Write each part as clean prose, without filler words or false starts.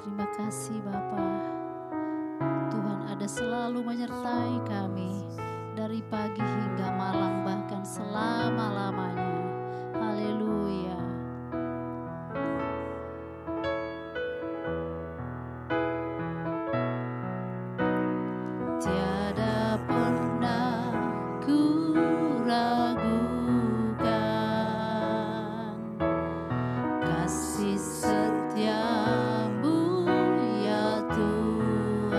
Terima kasih Bapa. Tuhan ada selalu menyertai kami dari pagi hingga malam, bahkan selama-lamanya. Haleluya. Tiada pernah ku ragukan kasih setiamu ya Tuhan.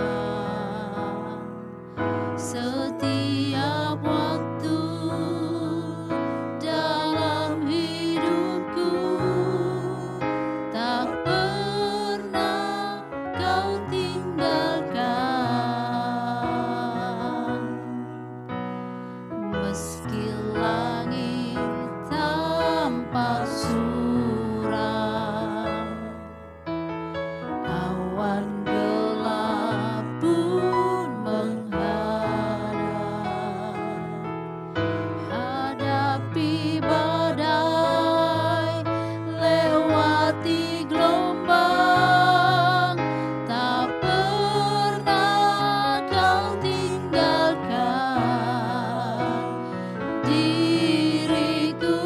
Setiap waktu dalam hidupku tak pernah kau tinggalkan. Meski langit tampak suram, awan gelap pun menghadap, hadapi badai, lewati gelombang, tak pernah kau tinggalkan diriku.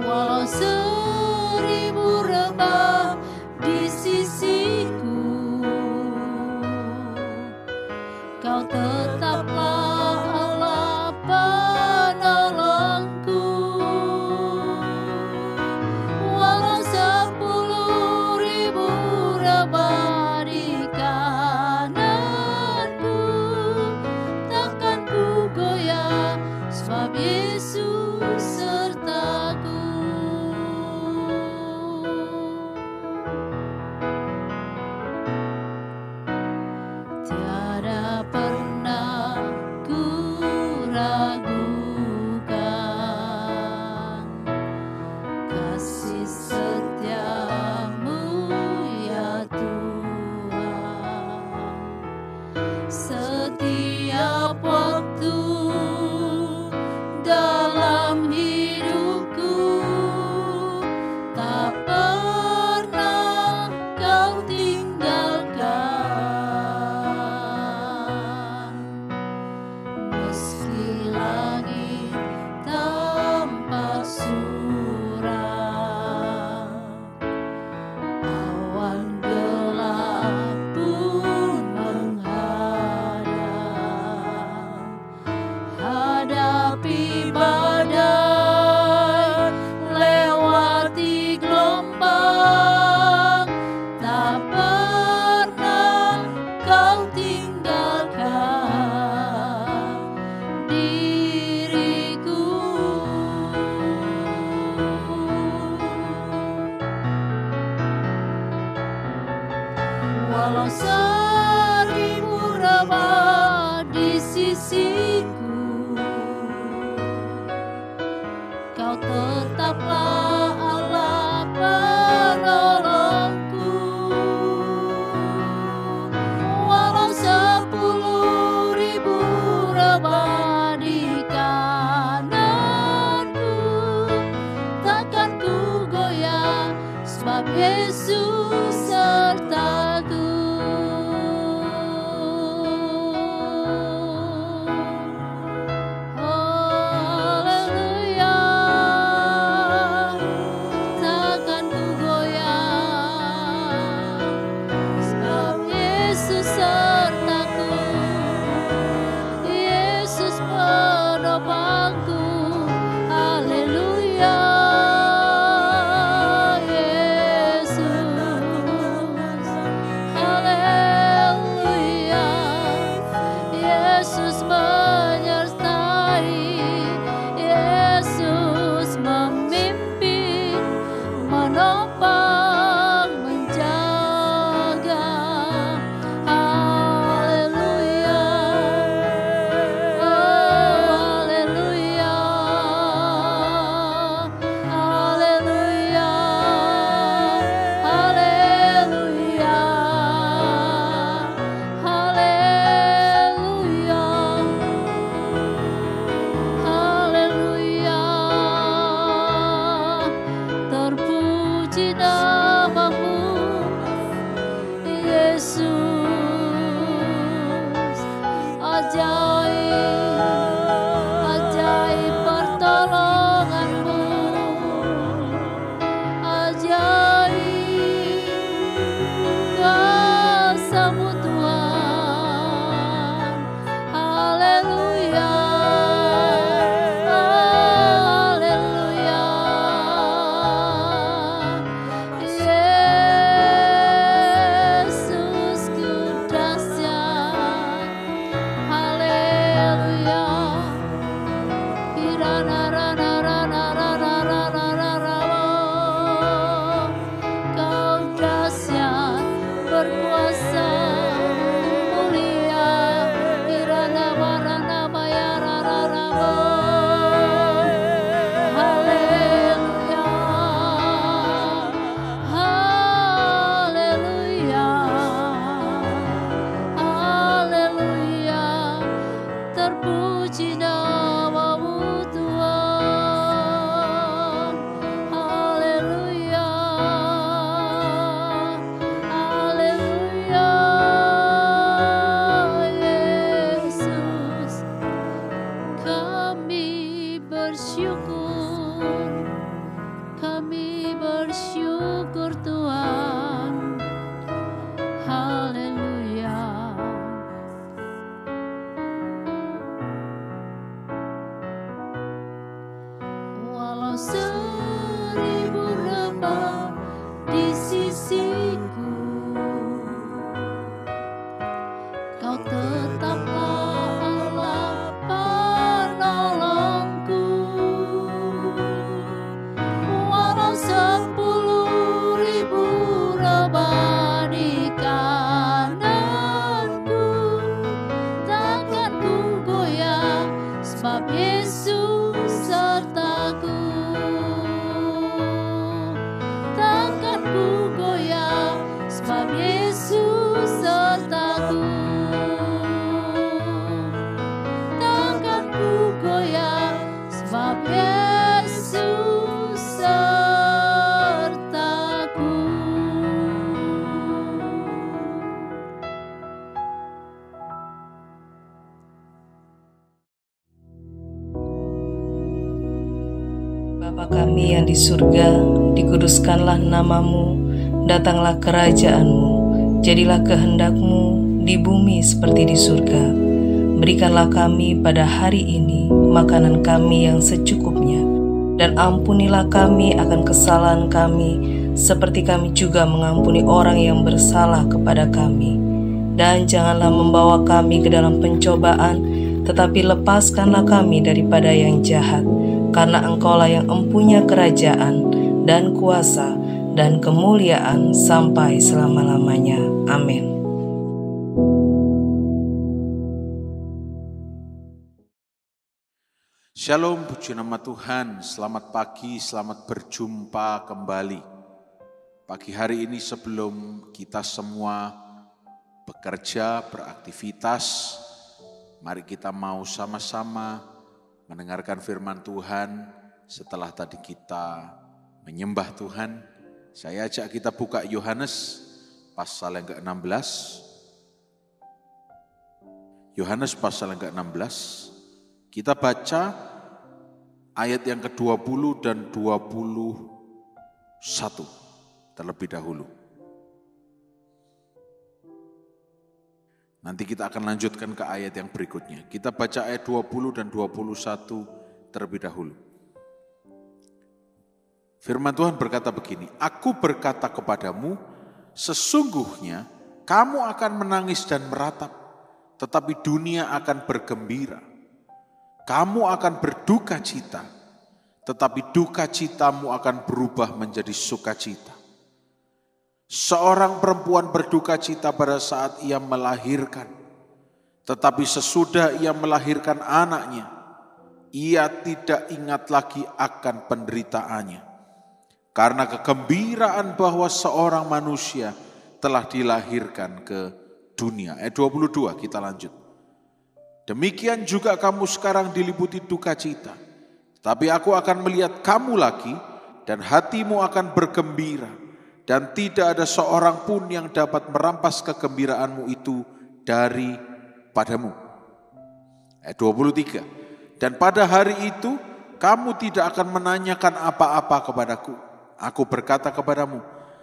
Walau seribu rebah di sisiku, kau tetaplah Allah penolongku. Walau 10.000 rebah di kananku, takkan ku goyah, sebab Yesus sertaku. Tiada pernah ku ragukan kasih setiamu ya Tuhan. Setiap waktu dalam hidupku tak pernah kau tinggalkan. Meski langit tampak suram, awan gelap pun menghadap, hadapi badai, lewati gelombang, tak pernah kau tinggalkan diriku. Walau 1000 rebah di sisiku, kau tetaplah Allah penolongku. Walau 10.000 rebah di kananku, takkan ku goyah, sebab Yesus sertaku. Yesus. Ajaib, ajaib pertolongan-Mu. Ajaib kuasa-Mu Tuhan. Haleluya, haleluya. Yesusku dahsyat. Haleluya. Kau dahsyat, berkuasa, mulia. Haleluya, haleluya, haleluya. Terpuji nama-Mu Tuhan. Haleluya, haleluya. Yesus, kami bersyukur Tuhan. Haleluya. Walau 1000 rebah di sisiku, Kau tetaplah Allah penolongku. Walau 10.000 rebah di kananku, takkan ku goyah, sebab Yesus sertaku. Takkan ku goyah, sebab Yesus sertaku. Takkan ku goyah, sebab Yesus sertaku. Bapa kami yang di surga, dikuduskanlah nama-Mu, datanglah kerajaan-Mu, jadilah kehendak-Mu di bumi seperti di surga. Berikanlah kami pada hari ini makanan kami yang secukupnya, dan ampunilah kami akan kesalahan kami, seperti kami juga mengampuni orang yang bersalah kepada kami. Dan janganlah membawa kami ke dalam pencobaan, tetapi lepaskanlah kami daripada yang jahat. Karena Engkaulah yang empunya kerajaan dan kuasa dan kemuliaan sampai selama-lamanya. Amin. Shalom, puji nama Tuhan. Selamat pagi, selamat berjumpa kembali. Pagi hari ini sebelum kita semua bekerja, beraktivitas, mari kita mau sama-sama mendengarkan firman Tuhan. Setelah tadi kita menyembah Tuhan, saya ajak kita buka Yohanes pasal yang ke-16. Yohanes pasal yang ke-16. Kita baca ayat yang ke-20 dan 21 terlebih dahulu. Nanti kita akan lanjutkan ke ayat yang berikutnya. Kita baca ayat 20 dan 21 terlebih dahulu. Firman Tuhan berkata begini, Aku berkata kepadamu, sesungguhnya kamu akan menangis dan meratap, tetapi dunia akan bergembira. Kamu akan berduka cita, tetapi duka citamu akan berubah menjadi sukacita. Seorang perempuan berduka cita pada saat ia melahirkan, tetapi sesudah ia melahirkan anaknya, ia tidak ingat lagi akan penderitaannya, karena kegembiraan bahwa seorang manusia telah dilahirkan ke dunia. Ayat 22 kita lanjut. Demikian juga kamu sekarang diliputi duka cita, tapi aku akan melihat kamu lagi dan hatimu akan bergembira, dan tidak ada seorang pun yang dapat merampas kegembiraanmu itu daripadamu. Ayat 23. Dan pada hari itu kamu tidak akan menanyakan apa-apa kepadaku. Aku berkata kepadamu,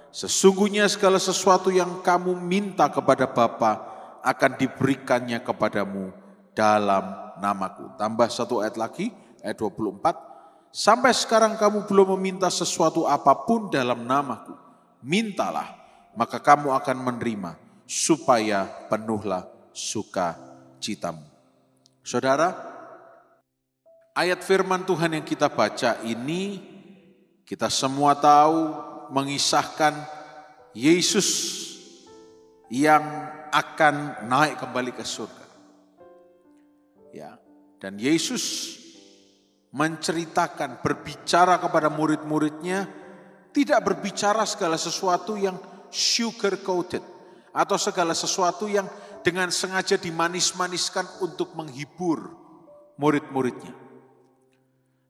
sesungguhnya segala sesuatu yang kamu minta kepada Bapa akan diberikannya kepadamu dalam namaku. Tambah satu ayat lagi, ayat 24. Sampai sekarang kamu belum meminta sesuatu apapun dalam namaku. Mintalah, maka kamu akan menerima, supaya penuhlah sukacitamu. Saudara, ayat firman Tuhan yang kita baca ini, kita semua tahu mengisahkan Yesus yang akan naik kembali ke surga. Ya, dan Yesus menceritakan, berbicara kepada murid-muridnya, tidak berbicara segala sesuatu yang sugar coated atau segala sesuatu yang dengan sengaja dimanis-maniskan untuk menghibur murid-muridnya.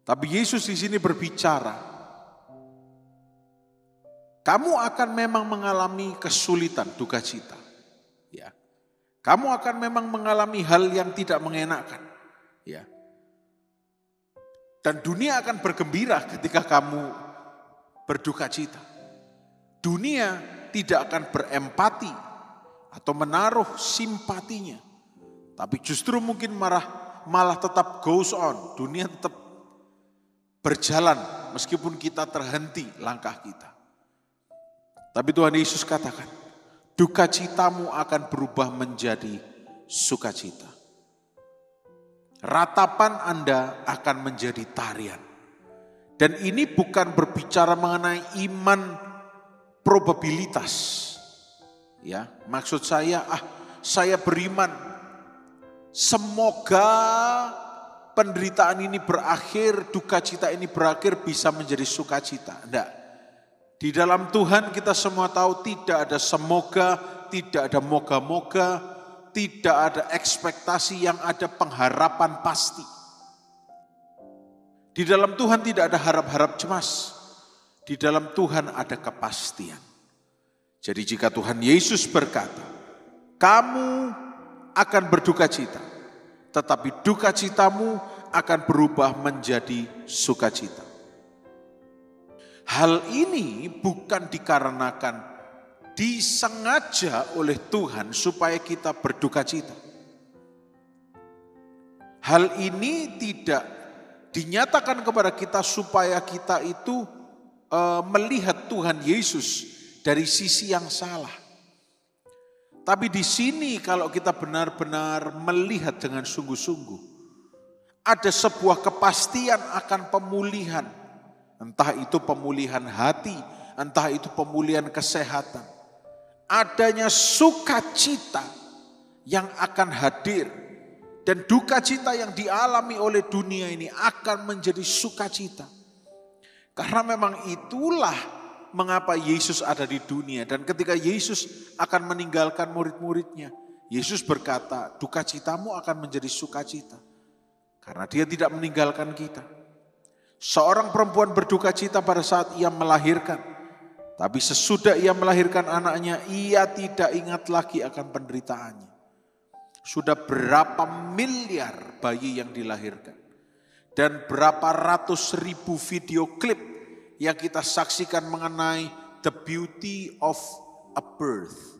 Tapi Yesus di sini berbicara, kamu akan memang mengalami kesulitan, duka cita. Ya. Kamu akan memang mengalami hal yang tidak mengenakan. Ya. Dan dunia akan bergembira ketika kamu berduka cita. Dunia tidak akan berempati atau menaruh simpatinya. Tapi justru mungkin malah tetap goes on. Dunia tetap berjalan meskipun kita terhenti langkah kita. Tapi Tuhan Yesus katakan, duka citamu akan berubah menjadi sukacita. Ratapan Anda akan menjadi tarian. Dan ini bukan berbicara mengenai iman probabilitas. Ya, maksud saya, saya beriman, semoga penderitaan ini berakhir, duka cita ini berakhir, bisa menjadi sukacita. Enggak. Di dalam Tuhan kita semua tahu tidak ada semoga, tidak ada moga-moga, tidak ada ekspektasi, yang ada pengharapan pasti. Di dalam Tuhan tidak ada harap-harap cemas. Di dalam Tuhan ada kepastian. Jadi jika Tuhan Yesus berkata, kamu akan berduka cita, tetapi duka citamu akan berubah menjadi sukacita. Hal ini bukan dikarenakan disengaja oleh Tuhan supaya kita berduka cita. Hal ini tidak dinyatakan kepada kita supaya kita itu melihat Tuhan Yesus dari sisi yang salah. Tapi di sini kalau kita benar-benar melihat dengan sungguh-sungguh, ada sebuah kepastian akan pemulihan. Entah itu pemulihan hati, entah itu pemulihan kesehatan. Adanya sukacita yang akan hadir. Dan duka cita yang dialami oleh dunia ini akan menjadi sukacita. Karena memang itulah mengapa Yesus ada di dunia. Dan ketika Yesus akan meninggalkan murid-muridnya, Yesus berkata, duka citamu akan menjadi sukacita. Karena dia tidak meninggalkan kita. Seorang perempuan berduka cita pada saat ia melahirkan. Tapi sesudah ia melahirkan anaknya, ia tidak ingat lagi akan penderitaannya. Sudah berapa miliar bayi yang dilahirkan. Dan berapa ratus ribu video klip yang kita saksikan mengenai the beauty of a birth.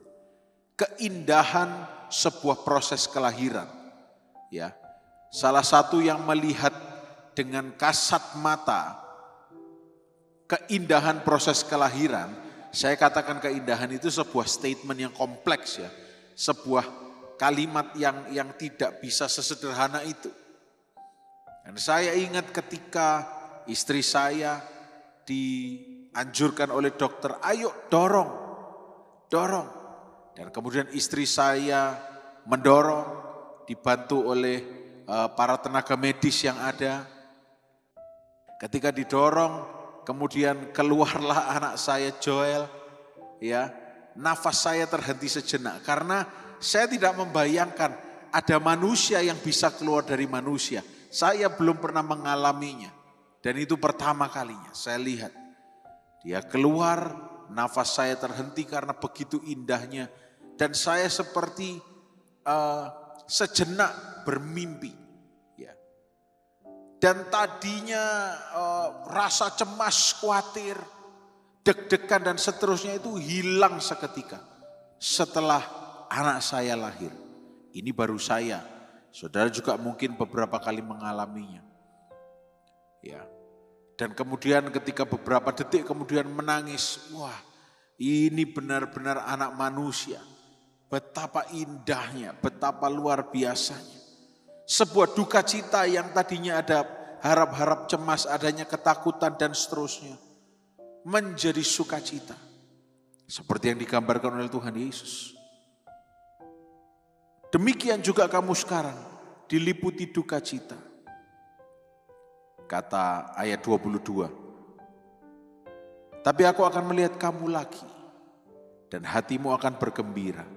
Keindahan sebuah proses kelahiran. Ya, salah satu yang melihat dengan kasat mata keindahan proses kelahiran, saya katakan keindahan itu sebuah statement yang kompleks ya. Sebuah kalimat yang tidak bisa sesederhana itu. Dan saya ingat ketika istri saya dianjurkan oleh dokter, ayo dorong. Dan kemudian istri saya mendorong, dibantu oleh para tenaga medis yang ada. Ketika didorong, kemudian keluarlah anak saya Joel, ya, nafas saya terhenti sejenak karena saya tidak membayangkan ada manusia yang bisa keluar dari manusia. Saya belum pernah mengalaminya. Dan itu pertama kalinya saya lihat. Dia keluar nafas saya terhenti karena begitu indahnya. Dan saya seperti sejenak bermimpi. Ya. Dan tadinya rasa cemas, khawatir, deg-degan dan seterusnya itu hilang seketika. Setelah anak saya lahir. Ini baru saya. Saudara juga mungkin beberapa kali mengalaminya. Ya. Dan kemudian ketika beberapa detik kemudian menangis. Wah, ini benar-benar anak manusia. Betapa indahnya, betapa luar biasanya. Sebuah duka cita yang tadinya ada harap-harap cemas, adanya ketakutan dan seterusnya. Menjadi sukacita. Seperti yang digambarkan oleh Tuhan Yesus. Demikian juga kamu sekarang diliputi duka cita. Kata ayat 22. Tapi aku akan melihat kamu lagi dan hatimu akan bergembira.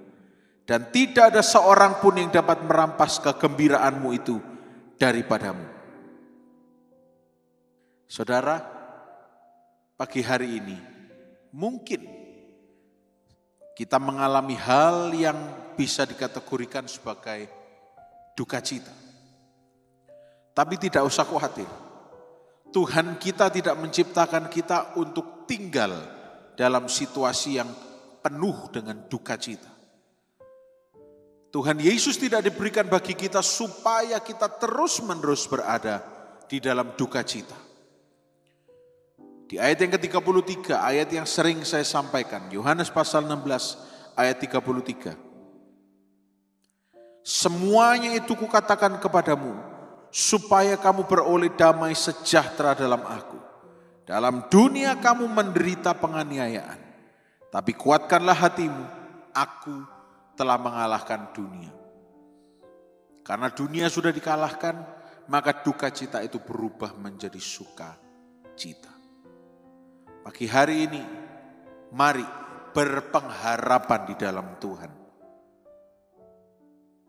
Dan tidak ada seorang pun yang dapat merampas kegembiraanmu itu daripadamu. Saudara, pagi hari ini mungkin kita mengalami hal yang bisa dikategorikan sebagai duka cita. Tapi tidak usah khawatir. Tuhan kita tidak menciptakan kita untuk tinggal dalam situasi yang penuh dengan duka cita. Tuhan Yesus tidak diberikan bagi kita supaya kita terus-menerus berada di dalam duka cita. Di ayat yang ke-33, ayat yang sering saya sampaikan, Yohanes pasal 16 ayat 33. Semuanya itu kukatakan kepadamu, supaya kamu beroleh damai sejahtera dalam aku. Dalam dunia kamu menderita penganiayaan, tapi kuatkanlah hatimu, aku telah mengalahkan dunia. Karena dunia sudah dikalahkan, maka duka cita itu berubah menjadi sukacita. Pagi hari ini, mari berpengharapan di dalam Tuhan.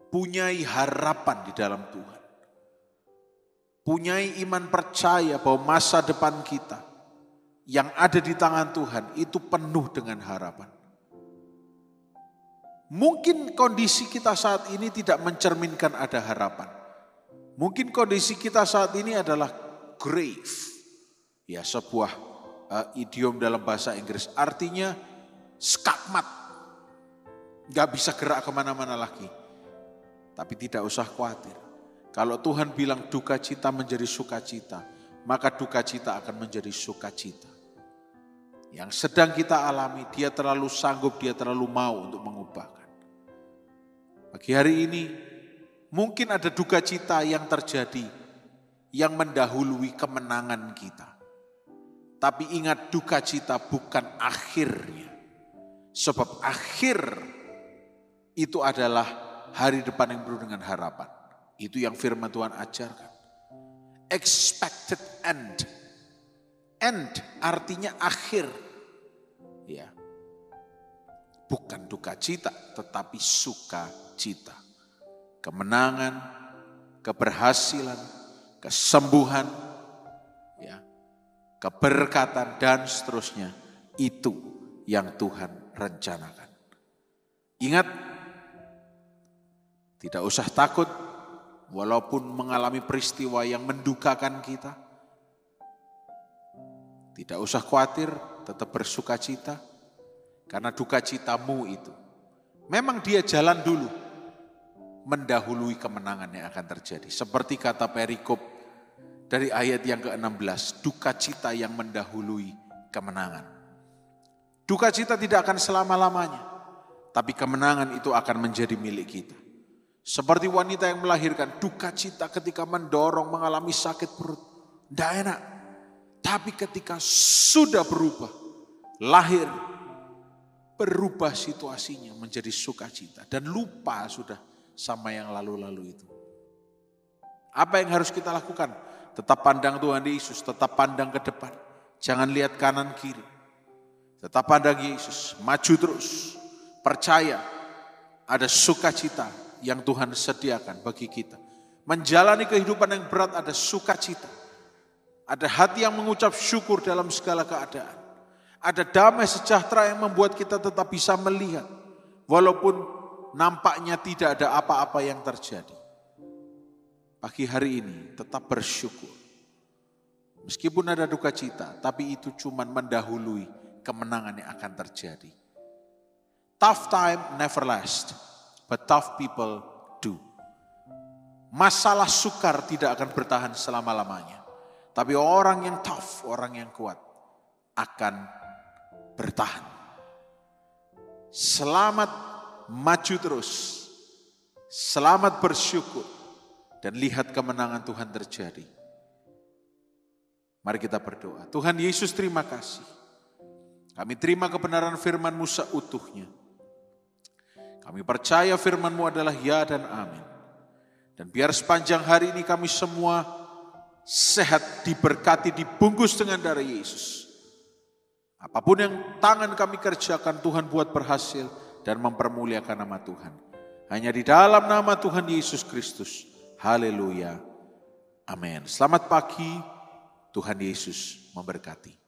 Punyai harapan di dalam Tuhan. Punyai iman percaya bahwa masa depan kita yang ada di tangan Tuhan itu penuh dengan harapan. Mungkin kondisi kita saat ini tidak mencerminkan ada harapan. Mungkin kondisi kita saat ini adalah grave. Ya, sebuah idiom dalam bahasa Inggris. Artinya skakmat. Gak bisa gerak kemana-mana lagi. Tapi tidak usah khawatir. Kalau Tuhan bilang duka cita menjadi sukacita, maka duka cita akan menjadi sukacita. Yang sedang kita alami, dia terlalu sanggup, dia terlalu mau untuk mengubahkan. Pagi hari ini, mungkin ada duka cita yang terjadi, yang mendahului kemenangan kita. Tapi ingat, duka cita bukan akhirnya. Sebab akhir itu adalah hari depan yang penuh dengan harapan. Itu yang firman Tuhan ajarkan. Expected end. End artinya akhir. Ya. Bukan duka cita, tetapi sukacita. Kemenangan, keberhasilan, kesembuhan, ya, keberkatan dan seterusnya. Itu yang Tuhan rencanakan. Ingat, tidak usah takut walaupun mengalami peristiwa yang mendukakan kita. Tidak usah khawatir, tetap bersukacita. Karena duka citamu itu, memang dia jalan dulu, mendahului kemenangan yang akan terjadi. Seperti kata perikop dari ayat yang ke-16, duka cita yang mendahului kemenangan. Duka cita tidak akan selama-lamanya, tapi kemenangan itu akan menjadi milik kita. Seperti wanita yang melahirkan, duka cita ketika mendorong mengalami sakit perut, tidak enak. Tapi ketika sudah berubah, lahir, berubah situasinya menjadi sukacita. Dan lupa sudah sama yang lalu-lalu itu. Apa yang harus kita lakukan? Tetap pandang Tuhan Yesus, tetap pandang ke depan. Jangan lihat kanan kiri. Tetap pandang Yesus, maju terus. Percaya ada sukacita yang Tuhan sediakan bagi kita. Menjalani kehidupan yang berat ada sukacita. Ada hati yang mengucap syukur dalam segala keadaan. Ada damai sejahtera yang membuat kita tetap bisa melihat. Walaupun nampaknya tidak ada apa-apa yang terjadi. Pagi hari ini tetap bersyukur. Meskipun ada duka cita, tapi itu cuma mendahului kemenangan yang akan terjadi. Tough time never last, but tough people do. Masalah sukar tidak akan bertahan selama-lamanya. Tapi orang yang tough, orang yang kuat akan bertahan. Selamat maju terus. Selamat bersyukur. Dan lihat kemenangan Tuhan terjadi. Mari kita berdoa. Tuhan Yesus, terima kasih. Kami terima kebenaran firman-Mu seutuhnya. Kami percaya firman-Mu adalah ya dan amin. Dan biar sepanjang hari ini kami semua sehat, diberkati, dibungkus dengan darah Yesus. Apapun yang tangan kami kerjakan, Tuhan buat berhasil dan mempermuliakan nama Tuhan. Hanya di dalam nama Tuhan Yesus Kristus. Haleluya. Amin. Selamat pagi. Tuhan Yesus memberkati.